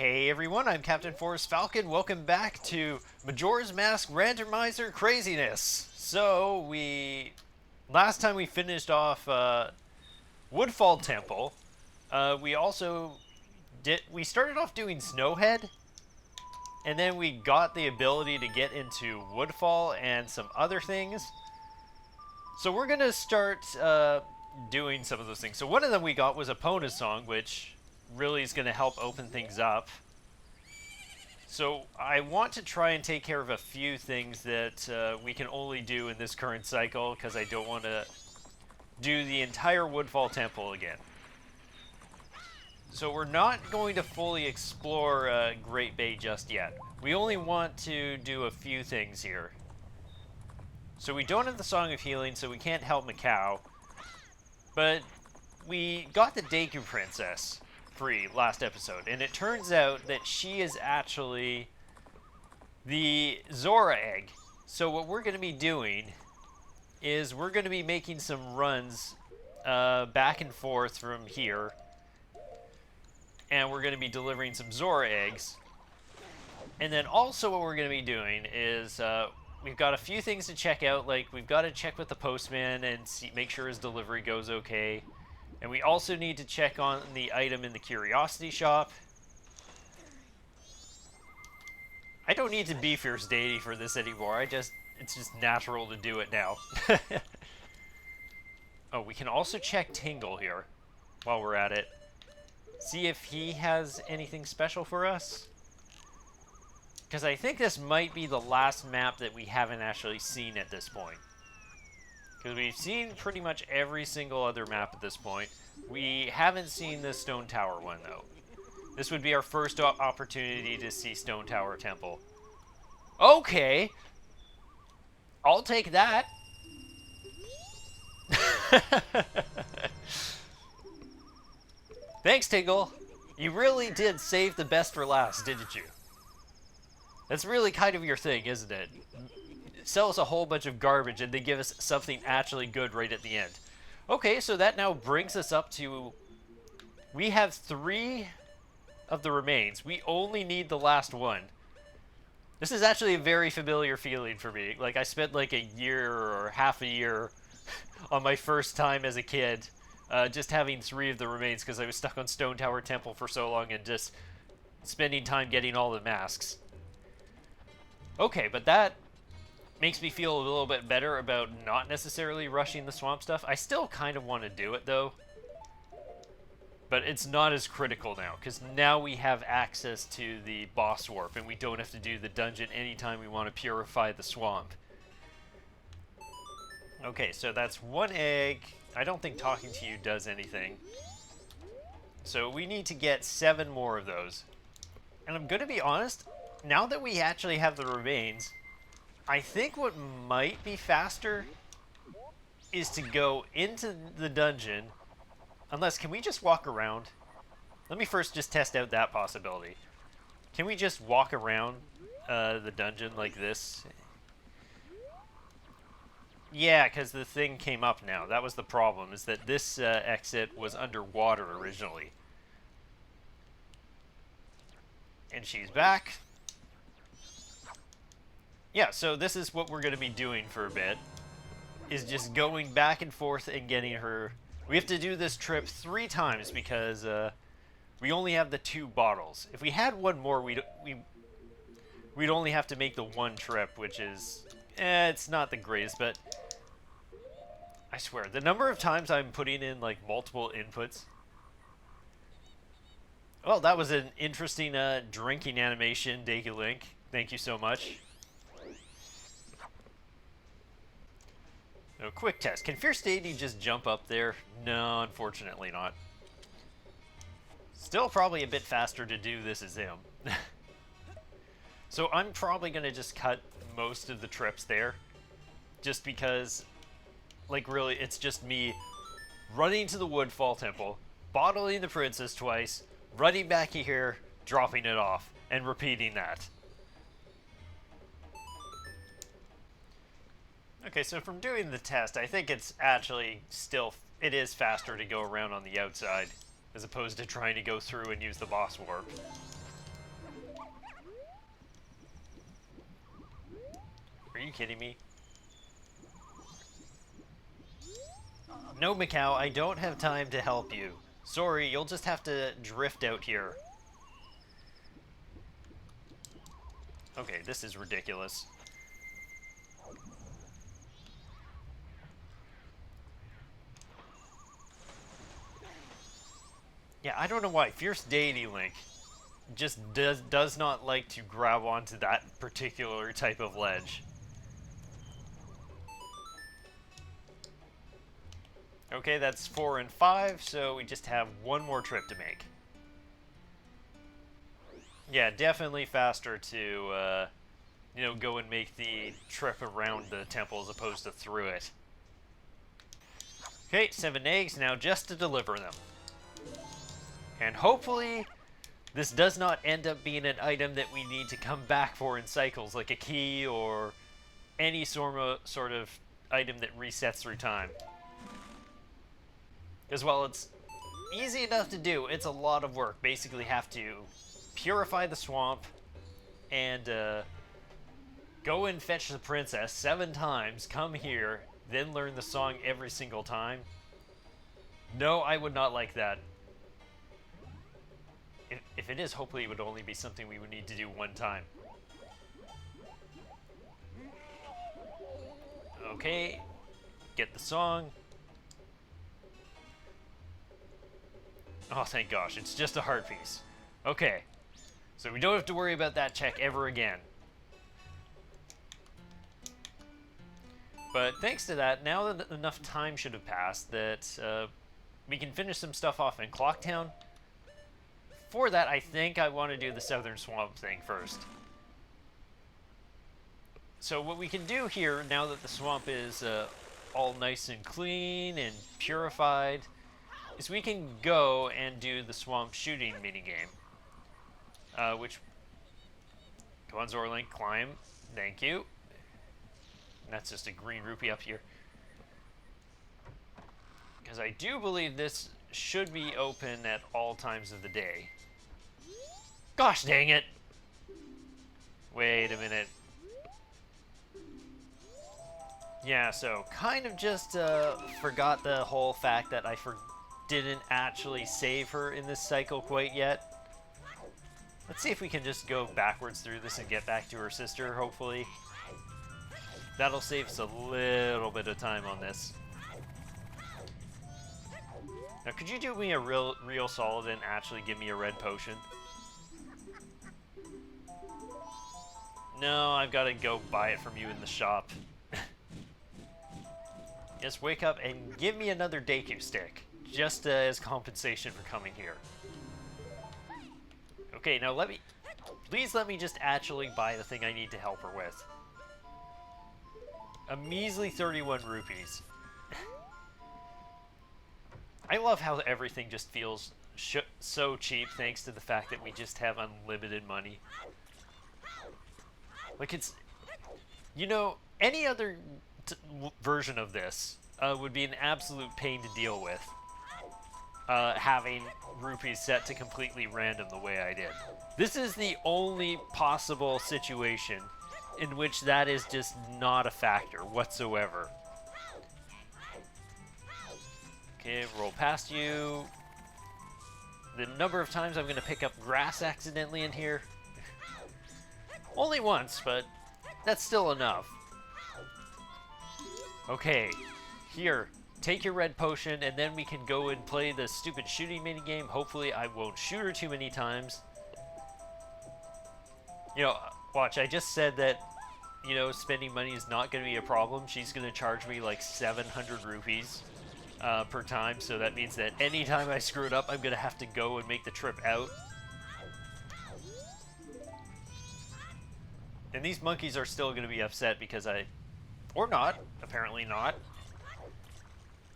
Hey everyone, I'm Captain Forrest Falcon. Welcome back to Majora's Mask Randomizer Craziness. Last time we finished off Woodfall Temple. We also we started off doing Snowhead, and then we got the ability to get into Woodfall and some other things. So we're gonna start doing some of those things. So one of them we got was Epona's song, which really is going to help open things up. So I want to try and take care of a few things that we can only do in this current cycle, because I don't want to do the entire Woodfall Temple again. So we're not going to fully explore Great Bay just yet. We only want to do a few things here. So we don't have the Song of Healing, so we can't help Macau. But we got the Deku Princess free last episode, and it turns out that she is actually the Zora egg. So what we're going to be doing is we're going to be making some runs back and forth from here, and we're going to be delivering some Zora eggs. And then also what we're going to be doing is we've got a few things to check out. Like, we've got to check with the postman and make sure his delivery goes okay. And we also need to check on the item in the Curiosity Shop. I don't need to be Fierce Deity for this anymore. It's just natural to do it now. Oh, we can also check Tingle here while we're at it. See if he has anything special for us. Because I think this might be the last map that we haven't actually seen at this point. Because we've seen pretty much every single other map at this point. We haven't seen the Stone Tower one, though. This would be our first opportunity to see Stone Tower Temple. Okay! I'll take that! Thanks, Tingle! You really did save the best for last, didn't you? That's really kind of your thing, isn't it? Sell us a whole bunch of garbage and they give us something actually good right at the end. Okay, so that now brings us up to... We have 3 of the remains. We only need the last one. This is actually a very familiar feeling for me. Like, I spent like a year or half a year on my first time as a kid just having 3 of the remains because I was stuck on Stone Tower Temple for so long and just spending time getting all the masks. Okay, but that makes me feel a little bit better about not necessarily rushing the swamp stuff. I still kind of want to do it, though. But it's not as critical now, because now we have access to the boss warp, and we don't have to do the dungeon anytime we want to purify the swamp. Okay, so that's 1 egg. I don't think talking to you does anything. So we need to get 7 more of those. And I'm going to be honest, now that we actually have the remains, I think what might be faster is to go into the dungeon. Unless, can we just walk around? Let me first just test out that possibility. Can we just walk around the dungeon like this? Yeah, because the thing came up now. That was the problem, is that this exit was underwater originally. And she's back. Yeah, so this is what we're going to be doing for a bit, is just going back and forth and getting her. We have to do this trip 3 times because we only have the 2 bottles. If we had 1 more, we'd only have to make the 1 trip, which is, it's not the greatest, but I swear, the number of times I'm putting in, like, multiple inputs. Well, that was an interesting drinking animation, Deku Link. Thank you so much. No, quick test. Can Fierce Deity just jump up there? No, unfortunately not. Still probably a bit faster to do this as him. So I'm probably going to just cut most of the trips there. Just because, like, really, it's just me running to the Woodfall Temple, bottling the princess twice, running back here, dropping it off, and repeating that. Okay, so from doing the test, I think it's actually still, it is faster to go around on the outside, as opposed to trying to go through and use the boss warp. you kidding me? No, Macau, I don't have time to help you. Sorry, you'll just have to drift out here. Okay, this is ridiculous. Yeah, I don't know why. Fierce Deity Link just does not like to grab onto that particular type of ledge. Okay, that's 4 and 5, so we just have one more trip to make. Yeah, definitely faster to, you know, go and make the trip around the temple as opposed to through it. Okay, 7 eggs, now just to deliver them. And hopefully, this does not end up being an item that we need to come back for in cycles, like a key or any sort of item that resets through time. As well, it's easy enough to do. It's a lot of work. Basically have to purify the swamp and go and fetch the princess 7 times, come here, then learn the song every single time. No, I would not like that. If it is, hopefully it would only be something we would need to do 1 time. Okay, get the song. Oh, thank gosh, it's just a heart piece. Okay, so we don't have to worry about that check ever again. But thanks to that, now that enough time should have passed that we can finish some stuff off in Clocktown. For that, I think I want to do the Southern Swamp thing first. So what we can do here, now that the swamp is all nice and clean and purified, is we can go and do the swamp shooting minigame. Which, go on Zorlink, climb, thank you. And that's just a green rupee up here. Because I do believe this should be open at all times of the day. Gosh dang it! Wait a minute. Yeah, so kind of just forgot the whole fact that I didn't actually save her in this cycle quite yet. Let's see if we can just go backwards through this and get back to her sister, hopefully. That'll save us a little bit of time on this. Now, could you do me a real solid and actually give me a red potion? No, I've got to go buy it from you in the shop. Just wake up and give me another Deku stick, just as compensation for coming here. Okay, now please let me just actually buy the thing I need to help her with. A measly 31 rupees. I love how everything just feels so cheap thanks to the fact that we just have unlimited money. Like, it's, you know, any other version of this would be an absolute pain to deal with. Having rupees set to completely random the way I did. This is the only possible situation in which that is just not a factor whatsoever. Okay, roll past you. The number of times I'm going to pick up grass accidentally in here. Only once, but that's still enough. Okay, here, take your red potion, and then we can go and play the stupid shooting minigame. Hopefully I won't shoot her too many times. You know, watch, I just said that, you know, spending money is not going to be a problem. She's going to charge me like 700 rupees per time, so that means that anytime I screw it up, I'm going to have to go and make the trip out. And these monkeys are still going to be upset because or not, apparently not.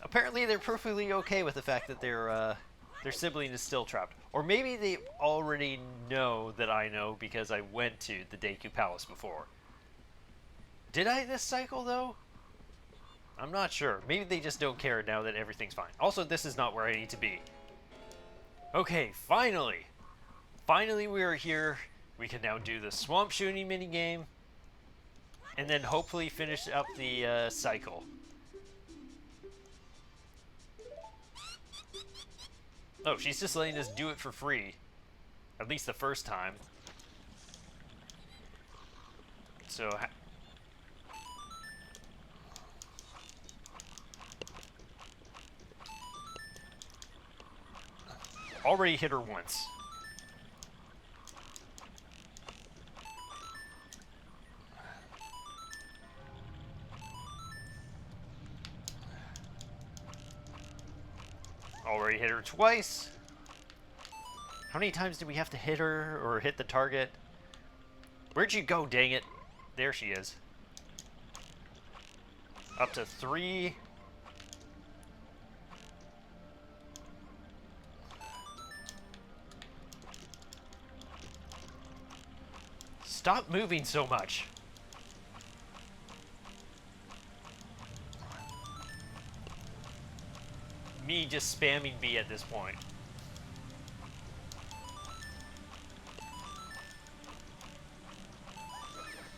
Apparently they're perfectly okay with the fact that their sibling is still trapped. Or maybe they already know that I know because I went to the Deku Palace before. Did I this cycle, though? I'm not sure. Maybe they just don't care now that everything's fine. Also, this is not where I need to be. Okay, finally! Finally we are here. We can now do the swamp shooting minigame. and then hopefully finish up the cycle. Oh, she's just letting us do it for free. At least the first time. So... already hit her once. Already hit her twice. How many times do we have to hit her or hit the target? Where'd you go, dang it? There she is. Up to 3. Stop moving so much. Me just spamming B at this point.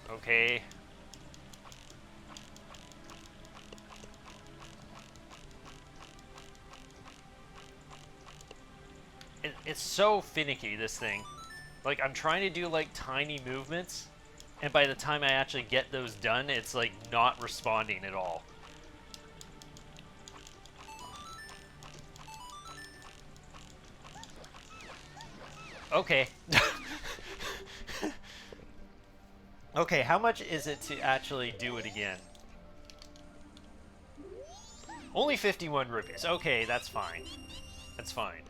Okay. It's so finicky, this thing. Like, I'm trying to do, like, tiny movements, and by the time I actually get those done, it's, like, not responding at all. Okay. Okay, how much is it to actually do it again? Only 51 rupees. Okay, that's fine. That's fine.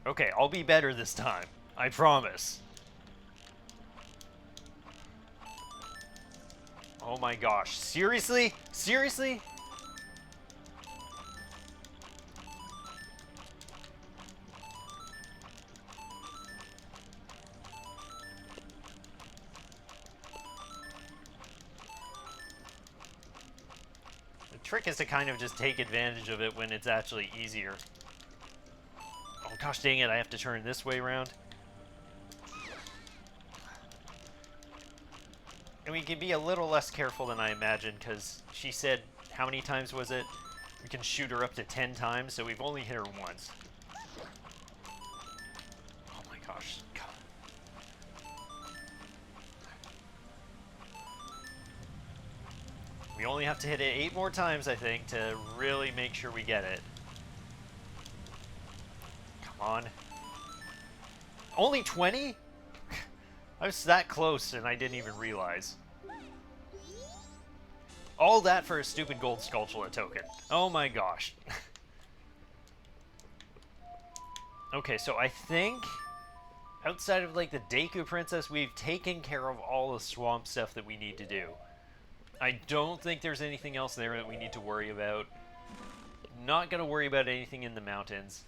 Okay, I'll be better this time. I promise. Oh my gosh. Seriously? Seriously? The trick is to kind of just take advantage of it when it's actually easier. Oh gosh dang it, I have to turn this way around. And we can be a little less careful than I imagined, because she said, how many times was it? We can shoot her up to 10 times, so we've only hit her once. Oh my gosh. God. We only have to hit it 8 more times, I think, to really make sure we get it. Come on. Only 20? I was that close and I didn't even realize. All that for a stupid gold Skulltula token. Oh my gosh. Okay, so I think outside of like the Deku Princess, we've taken care of all the swamp stuff that we need to do. I don't think there's anything else there that we need to worry about. Not gonna worry about anything in the mountains.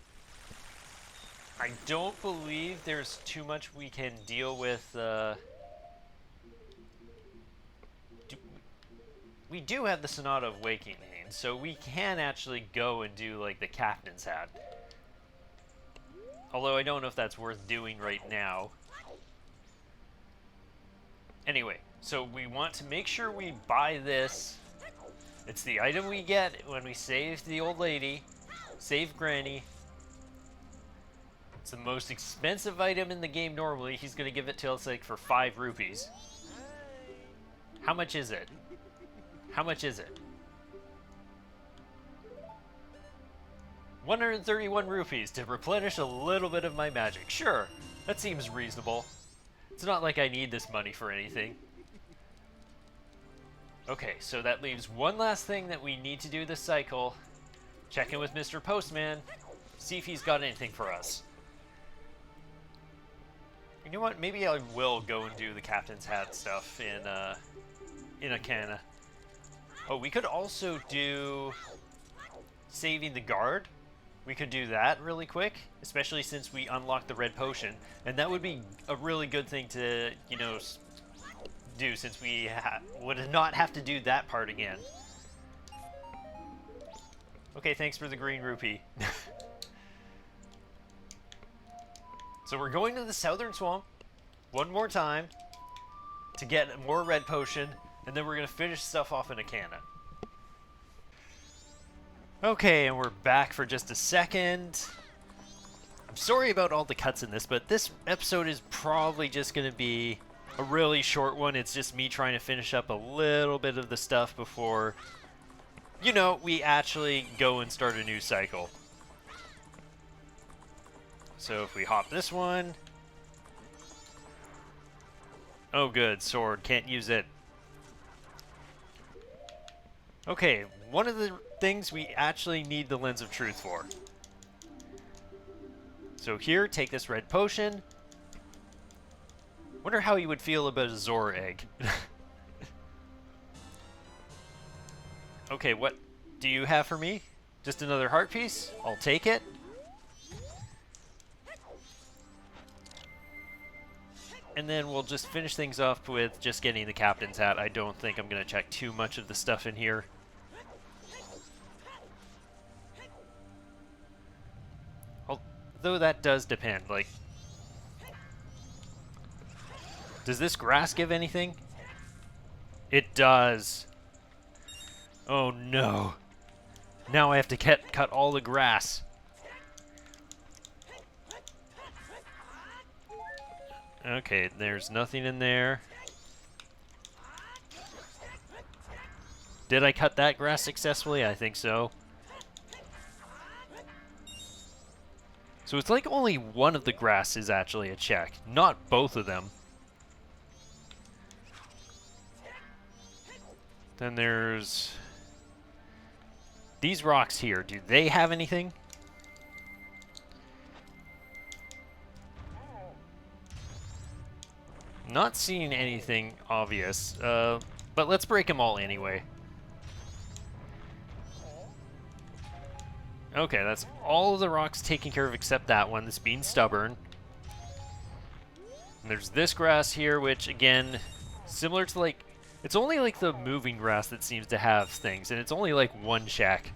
I don't believe there's too much we can deal with. We do have the Sonata of Waking, so we can actually go and do like the Captain's Hat. Although I don't know if that's worth doing right now. Anyway, so we want to make sure we buy this. It's the item we get when we save the old lady, save Granny. It's the most expensive item in the game normally. He's going to give it to us like for 5 rupees. How much is it? How much is it? 131 rupees to replenish a little bit of my magic. Sure, that seems reasonable. It's not like I need this money for anything. Okay, so that leaves one last thing that we need to do this cycle. Check in with Mr. Postman. See if he's got anything for us. You know what? Maybe I will go and do the Captain's Hat stuff in Akana. Oh, we could also do saving the guard. We could do that really quick, especially since we unlocked the red potion. And that would be a really good thing to, you know, do since we would not have to do that part again. Okay, thanks for the green rupee. So we're going to the Southern Swamp one more time. to get more red potion, and then we're going to finish stuff off in a cannon. Okay, and we're back for just a second. I'm sorry about all the cuts in this, but this episode is probably just going to be a really short one. It's just me trying to finish up a little bit of the stuff before, you know, we actually go and start a new cycle. So if we hop this one. Oh good, sword, can't use it. Okay, one of the things we actually need the Lens of Truth for. So here, take this red potion. Wonder how you would feel about a Zora egg. Okay, what do you have for me? Just another heart piece? I'll take it. And then we'll just finish things off with just getting the captain's hat. I don't think I'm going to check too much of the stuff in here. Although that does depend, like... Does this grass give anything? It does. Oh no. Now I have to cut all the grass. Okay, there's nothing in there. Did I cut that grass successfully? I think so. So it's like only one of the grass is actually a check, not both of them. Then there's these rocks here. Do they have anything? Not seeing anything obvious, but let's break them all anyway. Okay, that's all of the rocks taken care of except that one that's being stubborn. And there's this grass here, which again, similar to like, it's only like the moving grass that seems to have things, and it's only like one shack.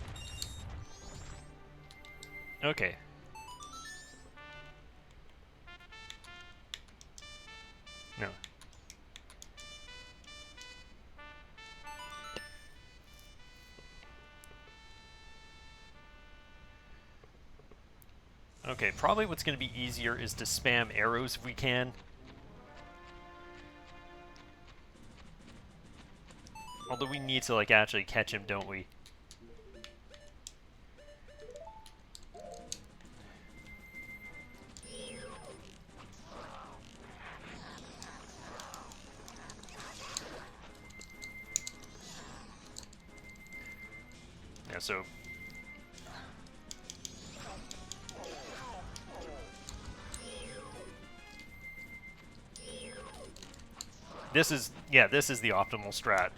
Okay. No. Okay, probably what's going to be easier is to spam arrows if we can. Although we need to, like, actually catch him, don't we? Yeah, so... This is the optimal strat.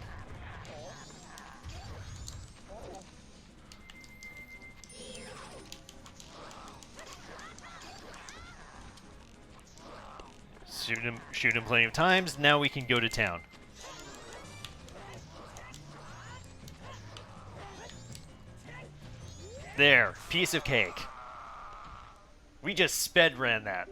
Shoot him plenty of times, now we can go to town. There, piece of cake. We just sped ran that.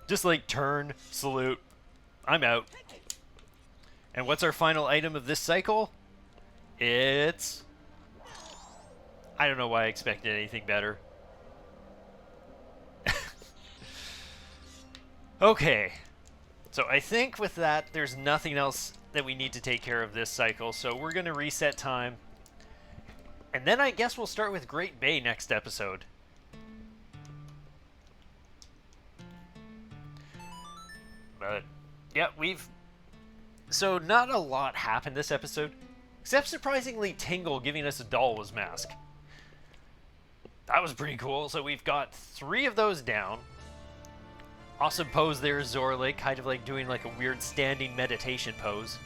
Just like turn, salute, I'm out. And what's our final item of this cycle? It's... I don't know why I expected anything better. Okay. So I think with that, there's nothing else that we need to take care of this cycle. So we're going to reset time. And then I guess we'll start with Great Bay next episode. But, yeah, so not a lot happened this episode. Except surprisingly, Tingle giving us a Doll's mask. That was pretty cool. So we've got 3 of those down. Awesome pose there, Zorlik, kind of like doing like a weird standing meditation pose.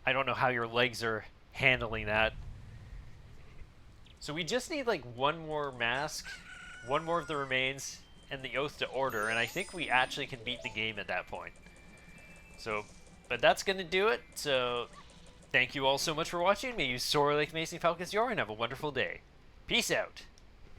I don't know how your legs are handling that. So we just need like one more mask, one more of the remains, and the Oath to Order, and I think we actually can beat the game at that point. So, but that's going to do it. So, thank you all so much for watching. May you soar like Amazing Falcons Yor and have a wonderful day. Peace out.